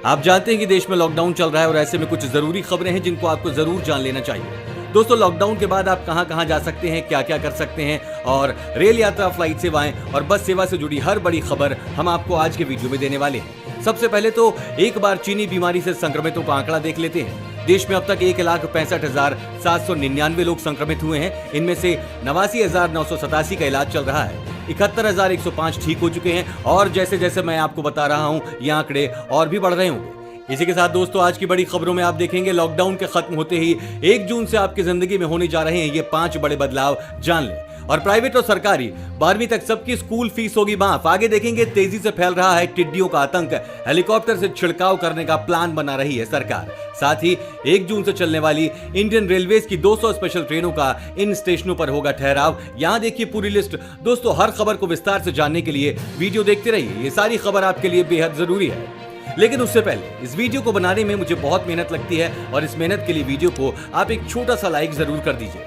आप जानते हैं कि देश में लॉकडाउन चल रहा है और ऐसे में कुछ जरूरी खबरें हैं जिनको आपको जरूर जान लेना चाहिए। दोस्तों, लॉकडाउन के बाद आप कहां कहां जा सकते हैं, क्या क्या कर सकते हैं और रेल यात्रा, फ्लाइट सेवाएं और बस सेवा से जुड़ी हर बड़ी खबर हम आपको आज के वीडियो में देने वाले हैं। सबसे पहले तो एक बार चीनी बीमारी से संक्रमितों का आंकड़ा देख लेते हैं। देश में अब तक 1,65,799 लोग संक्रमित हुए हैं। इनमें से 89,987 का इलाज चल रहा है। 71,105 ठीक हो चुके हैं और जैसे जैसे मैं आपको बता रहा हूं ये आंकड़े और भी बढ़ रहे होंगे। इसी के साथ दोस्तों, आज की बड़ी खबरों में आप देखेंगे लॉकडाउन के खत्म होते ही 1 जून से आपकी जिंदगी में होने जा रहे हैं ये 5 बड़े बदलाव, जान लें। और प्राइवेट और सरकारी 12वीं तक सबकी स्कूल फीस होगी माफ। आगे देखेंगे तेजी से फैल रहा है टिड्डियों का आतंक, हेलीकॉप्टर से छिड़काव करने का प्लान बना रही है सरकार। साथ ही 1 जून से चलने वाली इंडियन रेलवेज की 200 स्पेशल ट्रेनों का इन स्टेशनों पर होगा ठहराव। यहां देखिए पूरी लिस्ट। दोस्तों, हर खबर को विस्तार से जानने के लिए वीडियो देखते रहिए। ये सारी खबर आपके लिए बेहद जरूरी है। लेकिन उससे पहले इस वीडियो को बनाने में मुझे बहुत मेहनत लगती है और इस मेहनत के लिए वीडियो को आप एक छोटा सा लाइक जरूर कर दीजिए।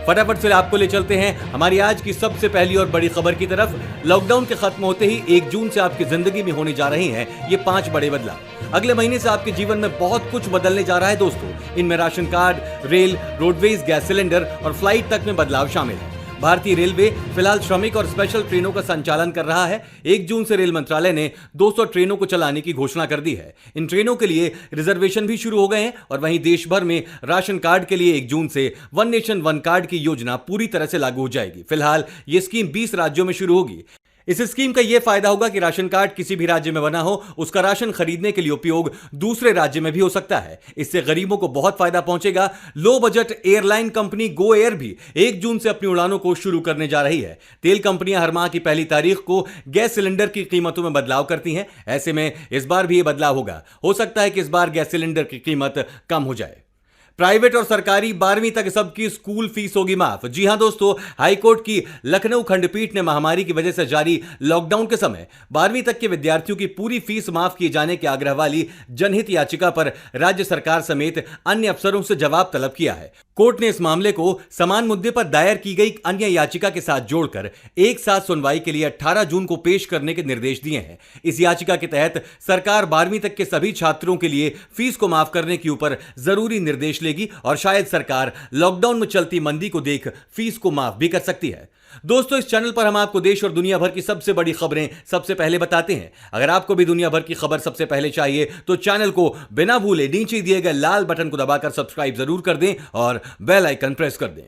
फटाफट से आपको ले चलते हैं हमारी आज की सबसे पहली और बड़ी खबर की तरफ। लॉकडाउन के खत्म होते ही 1 जून से आपकी जिंदगी में होने जा रहे हैं ये 5 बड़े बदलाव। अगले महीने से आपके जीवन में बहुत कुछ बदलने जा रहा है दोस्तों। इनमें ration card, rail, roadways, gas cylinder और फ्लाइट तक में बदलाव शामिल है। भारतीय रेलवे फिलहाल श्रमिक और स्पेशल ट्रेनों का संचालन कर रहा है। 1 जून से रेल मंत्रालय ने 200 ट्रेनों को चलाने की घोषणा कर दी है। इन ट्रेनों के लिए रिजर्वेशन भी शुरू हो गए हैं और वहीं देश भर में राशन कार्ड के लिए 1 जून से वन नेशन वन कार्ड की योजना पूरी तरह से लागू हो जाएगी। फिलहाल ये स्कीम 20 राज्यों में शुरू होगी। इस स्कीम का यह फायदा होगा कि राशन कार्ड किसी भी राज्य में बना हो, उसका राशन खरीदने के लिए उपयोग दूसरे राज्य में भी हो सकता है। इससे गरीबों को बहुत फायदा पहुंचेगा। Low budget airline company Go Air भी 1 जून से अपनी उड़ानों को शुरू करने जा रही है। तेल कंपनियां हर माह की पहली तारीख को गैस सिलेंडर की कीमतों में बदलाव करती हैं। ऐसे में इस बार भी यह बदलाव होगा। हो सकता है कि इस बार गैस सिलेंडर की कीमत कम हो जाए। प्राइवेट और सरकारी 12वीं तक सबकी स्कूल फीस होगी माफ। जी हां दोस्तों, हाईकोर्ट की लखनऊ खंडपीठ ने महामारी की वजह से जारी लॉकडाउन के समय 12वीं तक के विद्यार्थियों की पूरी फीस माफ किए जाने के आग्रह वाली जनहित याचिका पर राज्य सरकार समेत अन्य अफसरों से जवाब तलब किया है। कोर्ट ने इस मामले को समान मुद्दे पर दायर की गई अन्य याचिका के साथ जोड़कर एक साथ सुनवाई के लिए 18 जून को पेश करने के निर्देश दिए हैं। इस याचिका के तहत सरकार 12वीं तक के सभी छात्रों के लिए फीस को माफ करने के ऊपर जरूरी निर्देश और शायद सरकार लॉकडाउन में चलती मंदी को देख फीस को माफ भी कर सकती है। दोस्तों, इस चैनल पर हम आपको देश और दुनिया भर की सबसे बड़ी खबरें सबसे पहले बताते हैं। अगर आपको भी दुनिया भर की खबर सबसे पहले चाहिए तो चैनल को बिना भूले नीचे दिए गए लाल बटन को दबाकर सब्सक्राइब जरूर कर दें और बेल आइकन प्रेस कर दें।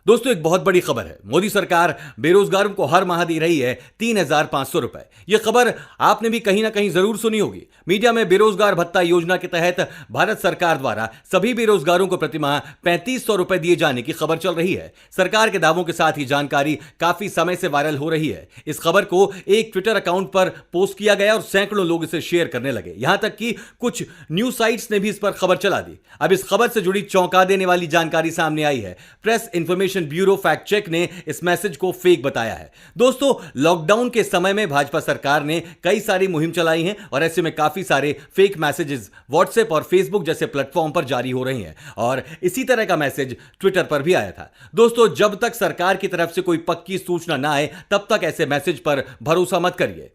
दोस्तों, एक बहुत बड़ी खबर है। मोदी सरकार बेरोजगारों को हर माह दे रही है 3,500 रुपए। यह खबर आपने भी कहीं ना कहीं जरूर सुनी होगी। मीडिया में बेरोजगार भत्ता योजना के तहत भारत सरकार द्वारा सभी बेरोजगारों को प्रतिमाह 3,500 रुपए दिए जाने की खबर चल रही है। सरकार के दावों के साथ ही जानकारी काफी समय से वायरल हो रही है। इस खबर को एक ट्विटर अकाउंट पर पोस्ट किया गया और सैकड़ों लोग इसे शेयर करने लगे। यहां तक कि कुछ न्यूज साइट्स ने भी इस पर खबर चला दी। अब इस खबर से जुड़ी चौंका देने वाली जानकारी सामने आई है। Press information bureau fact check ने इस मैसेज को फेक बताया है। दोस्तों, लॉकडाउन के समय में भाजपा सरकार ने कई सारी मुहिम चलाई है और ऐसे में काफी सारे फेक मैसेजेस व्हाट्सएप और फेसबुक जैसे प्लेटफॉर्म पर जारी हो रहे हैं और इसी तरह का मैसेज ट्विटर पर भी आया था। दोस्तों, जब तक सरकार की तरफ से कोई पक्की सूचना ना आए तब तक ऐसे मैसेज पर भरोसा मत करिए।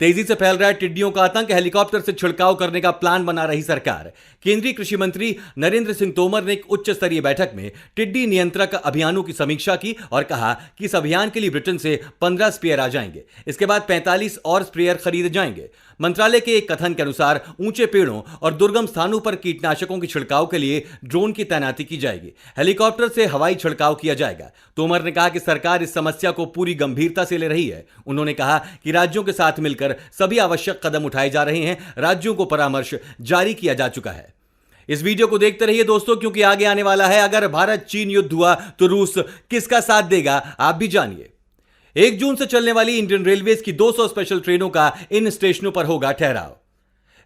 तेजी से फैल रहा है टिड्डियों का आतंक, हेलीकॉप्टर से छिड़काव करने का प्लान बना रही सरकार। केंद्रीय कृषि मंत्री नरेंद्र सिंह तोमर ने एक उच्च स्तरीय बैठक में टिड्डी नियंत्रक अभियानों की समीक्षा की और कहा कि इस अभियान के लिए ब्रिटेन से 15 स्प्रेयर आ जाएंगे। इसके बाद 45 और स्प्रेयर खरीदे जाएंगे। मंत्रालय के एक कथन के अनुसार ऊंचे पेड़ों और दुर्गम स्थानों पर कीटनाशकों के छिड़काव के लिए ड्रोन की तैनाती की जाएगी। हेलीकॉप्टर से हवाई छिड़काव किया जाएगा। तोमर ने कहा कि सरकार इस समस्या को पूरी गंभीरता से ले रही है। उन्होंने कहा कि राज्यों के साथ मिलकर सभी आवश्यक कदम उठाए जा रहे हैं। राज्यों को परामर्श जारी किया जा चुका है। इस वीडियो को देखते रहिए दोस्तों, क्योंकि आगे आने वाला है अगर भारत चीन युद्ध हुआ तो रूस किसका साथ देगा, आप भी जानिए। 1 जून से चलने वाली इंडियन रेलवेज की 200 स्पेशल ट्रेनों का इन स्टेशनों पर होगा ठहराव।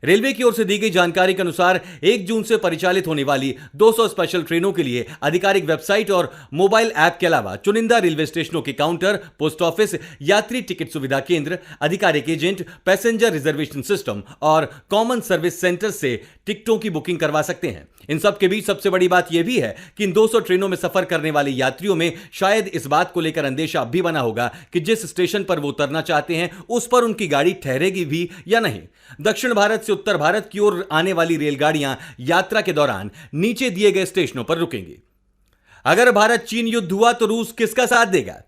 रेलवे की ओर से दी गई जानकारी के अनुसार 1 जून से परिचालित होने वाली 200 स्पेशल ट्रेनों के लिए आधिकारिक वेबसाइट और मोबाइल ऐप के अलावा चुनिंदा रेलवे स्टेशनों के काउंटर, पोस्ट ऑफिस, यात्री टिकट सुविधा केंद्र, आधिकारिक एजेंट, पैसेंजर रिजर्वेशन सिस्टम और कॉमन सर्विस सेंटर से टिकटों की बुकिंग करवा सकते हैं। इन सब के बीच सबसे बड़ी बात यह भी है कि इन 200 ट्रेनों में सफर करने वाले यात्रियों में शायद इस बात को लेकर अंदेशा भी बना होगा कि जिस स्टेशन पर वो उतरना चाहते हैं उस पर उनकी गाड़ी ठहरेगी भी या नहीं। दक्षिण भारत से से उत्तर भारत की ओर आने वाली रेलगाड़ियां यात्रा के दौरान नीचे दिए गए स्टेशनों पर रुकेंगी। अगर भारत चीन युद्ध हुआ तो रूस किसका साथ देगा?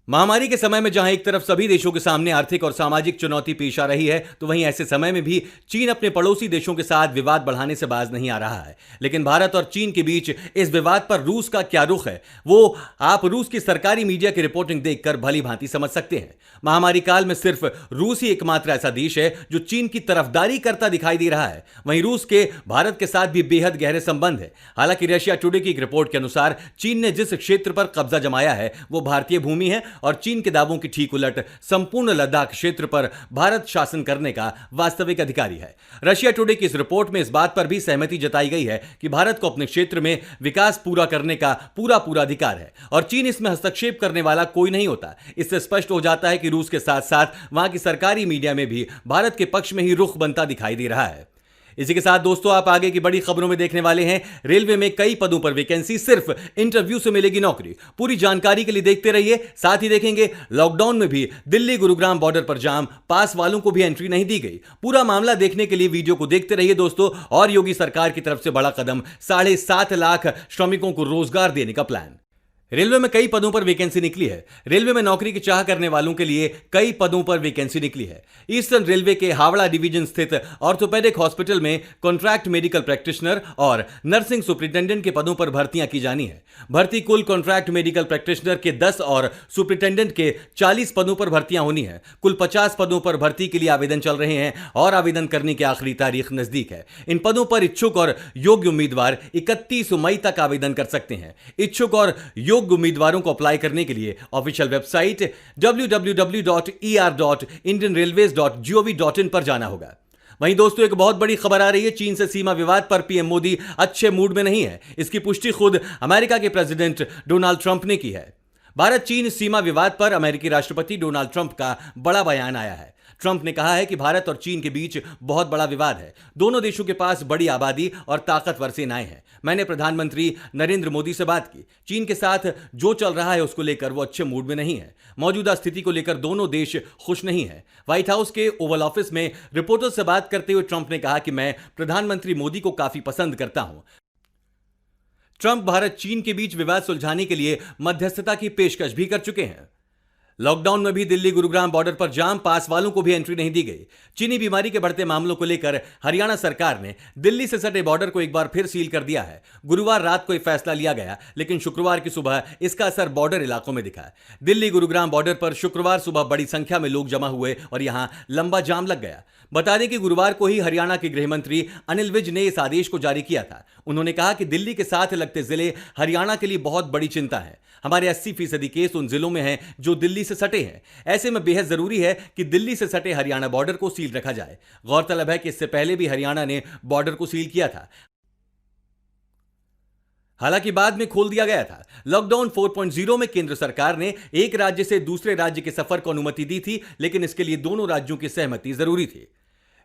महामारी के समय में जहां एक तरफ सभी देशों के सामने आर्थिक और सामाजिक चुनौती पेश आ रही है, तो वहीं ऐसे समय में भी चीन अपने पड़ोसी देशों के साथ विवाद बढ़ाने से बाज नहीं आ रहा है। लेकिन भारत और चीन के बीच इस विवाद पर रूस का क्या रुख है, वो आप रूस की सरकारी मीडिया की रिपोर्टिंग देखकर भली भांति समझ सकते हैं। महामारी काल में सिर्फ रूस ही एकमात्र ऐसा देश है जो चीन की तरफदारी करता दिखाई दे रहा है। वहीं रूस के भारत के साथ भी बेहद गहरे संबंध है। हालांकि रशिया टुडे की एक रिपोर्ट के अनुसार चीन ने जिस क्षेत्र पर कब्जा जमाया है वो भारतीय भूमि है और चीन के दावों की ठीक उलट संपूर्ण लद्दाख क्षेत्र पर भारत शासन करने का वास्तविक अधिकारी है। रशिया टुडे की इस रिपोर्ट में इस बात पर भी सहमति जताई गई है कि भारत को अपने क्षेत्र में विकास पूरा करने का पूरा अधिकार है और चीन इसमें हस्तक्षेप करने वाला कोई नहीं होता। इससे स्पष्ट हो जाता है कि रूस के साथ साथ वहां की सरकारी मीडिया में भी भारत के पक्ष में ही रुख बनता दिखाई दे रहा है। इसी के साथ दोस्तों आप आगे की बड़ी खबरों में देखने वाले हैं, रेलवे में कई पदों पर वैकेंसी, सिर्फ इंटरव्यू से मिलेगी नौकरी। पूरी जानकारी के लिए देखते रहिए। साथ ही देखेंगे लॉकडाउन में भी दिल्ली गुरुग्राम बॉर्डर पर जाम, पास वालों को भी एंट्री नहीं दी गई। पूरा मामला देखने के लिए वीडियो को देखते रहिए दोस्तों। और योगी सरकार की तरफ से बड़ा कदम, 7.5 लाख श्रमिकों को रोजगार देने का प्लान। रेलवे में कई पदों पर वैकेंसी निकली है। रेलवे में नौकरी की चाह करने वालों के लिए कई पदों पर वैकेंसी निकली है। ईस्टर्न रेलवे के हावड़ा डिवीजन स्थित ऑर्थोपेडिक हॉस्पिटल में कॉन्ट्रैक्ट मेडिकल प्रैक्टिशनर और नर्सिंग सुपरिटेंडेंट के पदों पर भर्तियां की जानी है। भर्ती कुल कॉन्ट्रैक्ट मेडिकल प्रैक्टिशनर के 10 और सुपरिटेंडेंट के 40 पदों पर भर्तियां होनी है। कुल 50 पदों पर भर्ती के लिए आवेदन चल रहे हैं और आवेदन करने की आखिरी तारीख नजदीक है। इन पदों पर इच्छुक और योग्य उम्मीदवार 31 मई तक आवेदन कर सकते हैं। इच्छुक और उम्मीदवारों को अप्लाई करने के लिए ऑफिशियल वेबसाइट www.er.indianrailways.gov.in पर जाना होगा। वहीं दोस्तों एक बहुत बड़ी खबर आ रही है, चीन से सीमा विवाद पर पीएम मोदी अच्छे मूड में नहीं है। इसकी पुष्टि खुद अमेरिका के प्रेसिडेंट डोनाल्ड ट्रंप ने की है। भारत चीन सीमा विवाद पर अमेरिकी राष्ट्रपति डोनाल्ड ट्रंप का बड़ा बयान आया है। ट्रंप ने कहा है कि भारत और चीन के बीच बहुत बड़ा विवाद है। दोनों देशों के पास बड़ी आबादी और ताकतवर सेनाएं हैं। मैंने प्रधानमंत्री नरेंद्र मोदी से बात की। चीन के साथ जो चल रहा है उसको लेकर वो अच्छे मूड में नहीं है। मौजूदा स्थिति को लेकर दोनों देश खुश नहीं है। व्हाइट हाउस के ओवल ऑफिस में रिपोर्टर्स से बात करते हुए ट्रंप ने कहा कि मैं प्रधानमंत्री मोदी को काफी पसंद करता हूं। ट्रंप भारत चीन के बीच विवाद सुलझाने के लिए मध्यस्थता की पेशकश भी कर चुके हैं। लॉकडाउन में भी दिल्ली गुरुग्राम बॉर्डर पर जाम, पास वालों को भी एंट्री नहीं दी गई। चीनी बीमारी के बढ़ते मामलों को लेकर हरियाणा सरकार ने दिल्ली से सटे बॉर्डर को एक बार फिर सील कर दिया है। गुरुवार रात को यह फैसला लिया गया, लेकिन शुक्रवार की सुबह इसका असर बॉर्डर इलाकों में दिखा। दिल्ली गुरुग्राम बॉर्डर पर शुक्रवार सुबह बड़ी संख्या में लोग जमा हुए और यहां लंबा जाम लग गया। बता दें कि गुरुवार को ही हरियाणा के गृह मंत्री अनिल विज ने इस आदेश को जारी किया था। उन्होंने कहा कि दिल्ली के साथ लगते जिले हरियाणा के लिए बहुत बड़ी चिंता है। हमारे 80% केस उन जिलों में हैं जो दिल्ली से सटे हैं। ऐसे में बेहद जरूरी है कि दिल्ली से सटे हरियाणा बॉर्डर को सील रखा जाए। गौरतलब है कि इससे पहले भी हरियाणा ने बॉर्डर को सील किया था, हालांकि बाद में खोल दिया गया था। लॉकडाउन 4.0 में केंद्र सरकार ने एक राज्य से दूसरे राज्य के सफर को अनुमति दी थी, लेकिन इसके लिए दोनों राज्यों की सहमति जरूरी थी।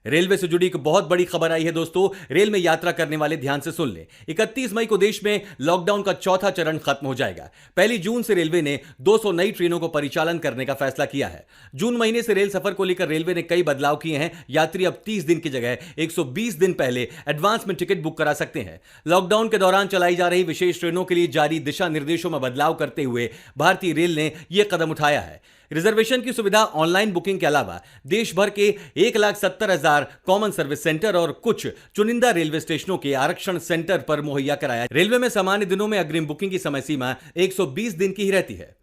रेलवे से जुड़ी एक बहुत बड़ी खबर आई है दोस्तों। रेल में यात्रा करने वाले ध्यान से सुन लें। 31 मई को देश में लॉकडाउन का चौथा चरण खत्म हो जाएगा। 1 जून से रेलवे ने 200 नई ट्रेनों को परिचालन करने का फैसला किया है। जून महीने से रेल सफर को लेकर रेलवे ने कई बदलाव किए हैं। यात्री अब 30 दिन की जगह 120 दिन पहले एडवांस में टिकट बुक करा सकते हैं। लॉकडाउन के दौरान चलाई जा रही विशेष ट्रेनों के लिए जारी दिशा निर्देशों में बदलाव करते हुए भारतीय रेल ने यह कदम उठाया है। रिजर्वेशन की सुविधा ऑनलाइन बुकिंग के अलावा देश भर के 1,70,000 कॉमन सर्विस सेंटर और कुछ चुनिंदा रेलवे स्टेशनों के आरक्षण सेंटर पर मुहैया कराया। रेलवे में सामान्य दिनों में अग्रिम बुकिंग की समय सीमा 120 दिन की ही रहती है।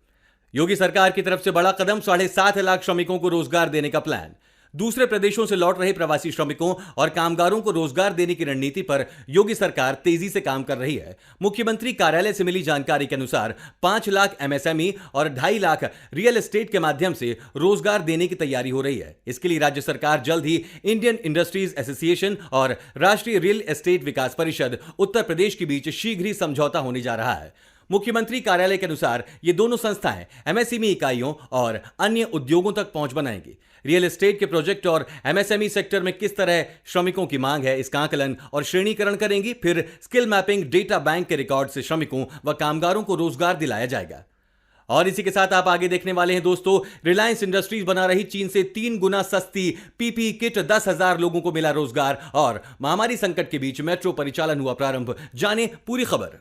योगी सरकार की तरफ से बड़ा कदम, 7.5 लाख श्रमिकों को रोजगार देने का प्लान। दूसरे प्रदेशों से लौट रहे प्रवासी श्रमिकों और कामगारों को रोजगार देने की रणनीति पर योगी सरकार तेजी से काम कर रही है। मुख्यमंत्री कार्यालय से मिली जानकारी के अनुसार 5 लाख एमएसएमई और 2.5 लाख रियल एस्टेट के माध्यम से रोजगार देने की तैयारी हो रही है। इसके लिए राज्य सरकार जल्द ही इंडियन इंडस्ट्रीज एसोसिएशन और राष्ट्रीय रियल एस्टेट विकास परिषद उत्तर प्रदेश के बीच शीघ्र ही समझौता होने जा रहा है। मुख्यमंत्री कार्यालय के अनुसार ये दोनों संस्थाएं एमएसएमई इकाइयों और अन्य उद्योगों तक पहुंच बनाएंगी। रियल एस्टेट के प्रोजेक्ट और एमएसएमई सेक्टर में किस तरह श्रमिकों की मांग है, इसका आकलन और श्रेणीकरण करेंगी। फिर स्किल मैपिंग डेटा बैंक के रिकॉर्ड से श्रमिकों व कामगारों को रोजगार दिलाया जाएगा। और इसी के साथ आप आगे देखने वाले हैं दोस्तों, रिलायंस इंडस्ट्रीज बना रही चीन से 3 गुना सस्ती पीपीई किट, 10,000 लोगों को मिला रोजगार और महामारी संकट के बीच मेट्रो परिचालन हुआ प्रारंभ। जाने पूरी खबर।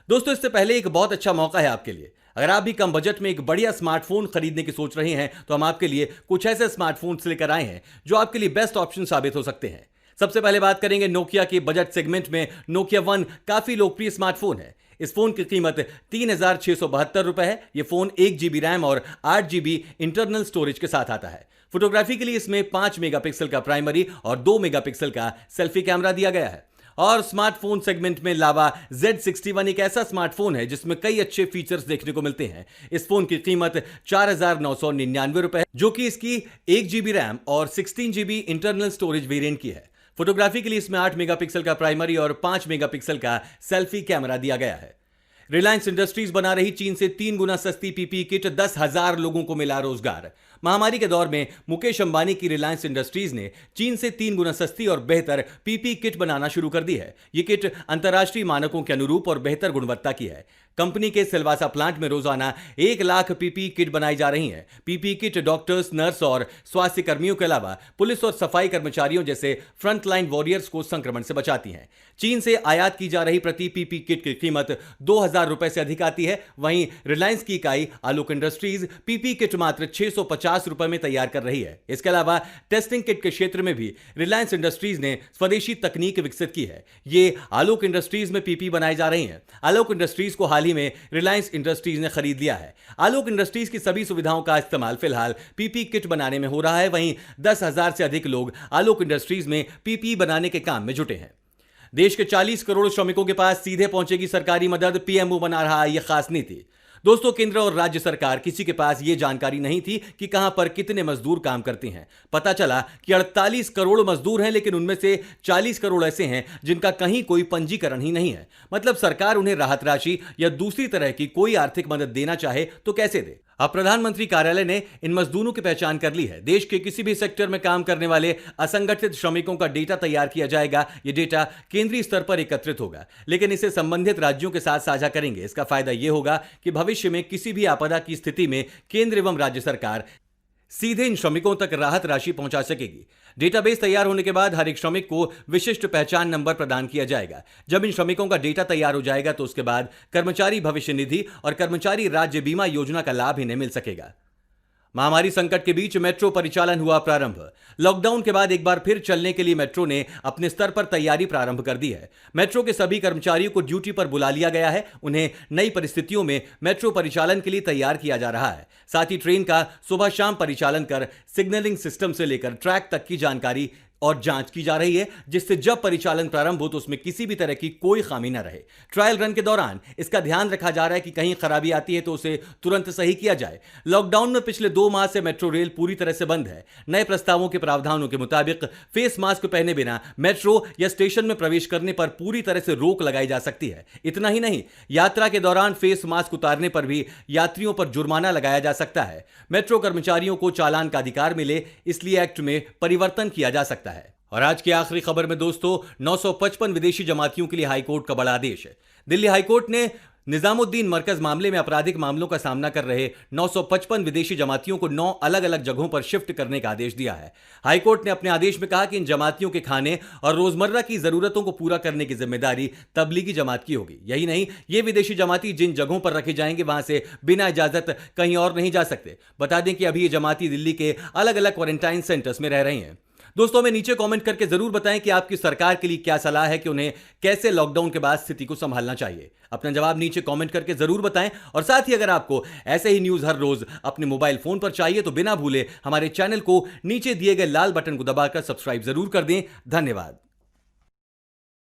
दोस्तों, इससे पहले एक बहुत अच्छा मौका है आपके लिए। अगर आप भी कम बजट में एक बढ़िया स्मार्टफोन खरीदने की सोच रहे हैं तो हम आपके लिए कुछ ऐसे स्मार्टफोन्स लेकर आए हैं जो आपके लिए बेस्ट ऑप्शन साबित हो सकते हैं। सबसे पहले बात करेंगे नोकिया के बजट सेगमेंट में। नोकिया 1 काफी लोकप्रिय स्मार्टफोन है। इस फोन की कीमत 3,672 रुपए है। यह फोन 1 GB रैम और 8 GB इंटरनल स्टोरेज के साथ आता है। फोटोग्राफी के लिए इसमें 5 मेगापिक्सल का प्राइमरी और 2 मेगापिक्सल का सेल्फी कैमरा दिया गया है। और स्मार्टफोन सेगमेंट में लावा Z61 एक ऐसा स्मार्टफोन है जिसमें कई अच्छे फीचर्स देखने को मिलते हैं। इस फोन की कीमत 4,999 रुपए है, जो कि इसकी 1 GB रैम और 16 GB इंटरनल स्टोरेज वेरिएंट की है। फोटोग्राफी के लिए इसमें 8 मेगापिक्सल का प्राइमरी और 5 मेगापिक्सल का सेल्फी कैमरा दिया गया है। रिलायंस इंडस्ट्रीज बना रही चीन से 3 गुना सस्ती पीपीई किट, 10,000 लोगों को मिला रोजगार। महामारी के दौर में मुकेश अंबानी की रिलायंस इंडस्ट्रीज ने चीन से 3 गुना सस्ती और बेहतर पीपीई किट बनाना शुरू कर दी है। यह किट अंतर्राष्ट्रीय मानकों के अनुरूप और बेहतर गुणवत्ता की है। कंपनी के सिलवासा प्लांट में रोजाना 1 लाख पीपीई किट बनाई जा रही हैं। पीपीई किट डॉक्टर्स, नर्स और स्वास्थ्य कर्मियों के अलावा पुलिस और सफाई कर्मचारियों जैसे फ्रंटलाइन वॉरियर्स को संक्रमण से बचाती हैं। चीन से आयात की जा रही प्रति पीपीई किट की कीमत 2,000 रुपए से अधिक आती है। वहीं रिलायंस की इकाई आलोक इंडस्ट्रीज पीपीई किट मात्र 650 रुपए में तैयार कर रही है। इसके अलावा टेस्टिंग किट के क्षेत्र में भी रिलायंस इंडस्ट्रीज ने स्वदेशी तकनीक विकसित की है। ये आलोक इंडस्ट्रीज में पीपीई बनाई जा रही हैं। आलोक इंडस्ट्रीज को हाल ही में रिलायंस इंडस्ट्रीज ने खरीद लिया है। आलोक इंडस्ट्रीज की सभी सुविधाओं का इस्तेमाल फिलहाल पीपीई किट बनाने में हो रहा है। वहीं 10,000 से अधिक लोग आलोक इंडस्ट्रीज में पीपीई बनाने के काम में जुटे हैं। देश के 40 करोड़ श्रमिकों के पास सीधे पहुंचेगी सरकारी मदद, पीएमओ बना रहा है यह खास नीति। दोस्तों, केंद्र और राज्य सरकार किसी के पास यह जानकारी नहीं थी कि कहां पर कितने मजदूर काम करते हैं। पता चला कि 48 करोड़ मजदूर हैं, लेकिन उनमें से 40 करोड़ ऐसे हैं जिनका कहीं कोई पंजीकरण ही नहीं है। मतलब सरकार उन्हें राहत राशि या दूसरी तरह की कोई आर्थिक मदद देना चाहे तो कैसे दे। अब प्रधानमंत्री कार्यालय ने इन मजदूरों की पहचान कर ली है। देश के किसी भी सेक्टर में काम करने वाले असंगठित श्रमिकों का डेटा तैयार किया जाएगा। यह डेटा केंद्रीय स्तर पर एकत्रित होगा, लेकिन इसे संबंधित राज्यों के साथ साझा करेंगे। इसका फायदा यह होगा कि भविष्य में किसी भी आपदा की स्थिति में केंद्र एवं राज्य सरकार सीधे इन श्रमिकों तक राहत राशि पहुंचा सकेगी। डेटाबेस तैयार होने के बाद हर एक श्रमिक को विशिष्ट पहचान नंबर प्रदान किया जाएगा। जब इन श्रमिकों का डेटा तैयार हो जाएगा तो उसके बाद कर्मचारी भविष्य निधि और कर्मचारी राज्य बीमा योजना का लाभ इन्हें मिल सकेगा। महामारी संकट के बीच मेट्रो परिचालन हुआ प्रारंभ। लॉकडाउन के बाद एक बार फिर चलने के लिए मेट्रो ने अपने स्तर पर तैयारी प्रारंभ कर दी है। मेट्रो के सभी कर्मचारियों को ड्यूटी पर बुला लिया गया है। उन्हें नई परिस्थितियों में मेट्रो परिचालन के लिए तैयार किया जा रहा है। साथ ही ट्रेन का सुबह शाम परिचालन कर सिग्नलिंग सिस्टम से लेकर ट्रैक तक की जानकारी और जांच की जा रही है, जिससे जब परिचालन प्रारंभ हो तो उसमें किसी भी तरह की कोई खामी न रहे। ट्रायल रन के दौरान इसका ध्यान रखा जा रहा है कि कहीं खराबी आती है तो उसे तुरंत सही किया जाए। लॉकडाउन में पिछले 2 माह से मेट्रो रेल पूरी तरह से बंद है। नए प्रस्तावों के प्रावधानों के मुताबिक फेस मास्क पहने बिना मेट्रो या स्टेशन में प्रवेश करने पर पूरी तरह से रोक लगाई जा सकती है। इतना ही नहीं, यात्रा के दौरान फेस मास्क उतारने पर भी यात्रियों पर जुर्माना लगाया जा सकता है। मेट्रो कर्मचारियों को चालान का अधिकार मिले, इसलिए एक्ट में परिवर्तन किया जा सकता है। और आज की आखिरी खबर में दोस्तों, 955 विदेशी जमातियों के लिए हाईकोर्ट का बड़ा आदेश है। दिल्ली हाईकोर्ट ने निजामुद्दीन मरकज मामले में आपराधिक मामलों का सामना कर रहे 955 विदेशी जमातियों को 9 अलग अलग जगहों पर शिफ्ट करने का आदेश दिया है। हाईकोर्ट ने अपने आदेश में कहा कि इन जमातियों के खाने और रोजमर्रा की जरूरतों को पूरा करने की जिम्मेदारी तबलीगी जमात की होगी। यही नहीं, ये विदेशी जमाती जिन जगहों पर रखे जाएंगे वहां से बिना इजाजत कहीं और नहीं जा सकते। बता दें कि अभी ये जमाती दिल्ली के अलग अलग क्वारंटाइन सेंटर्स में रह रही हैं। दोस्तों, हमें नीचे कमेंट करके जरूर बताएं कि आपकी सरकार के लिए क्या सलाह है कि उन्हें कैसे लॉकडाउन के बाद स्थिति को संभालना चाहिए। अपना जवाब नीचे कमेंट करके जरूर बताएं। और साथ ही अगर आपको ऐसे ही न्यूज हर रोज अपने मोबाइल फोन पर चाहिए तो बिना भूले हमारे चैनल को नीचे दिए गए लाल बटन को दबाकर सब्सक्राइब जरूर कर दें। धन्यवाद।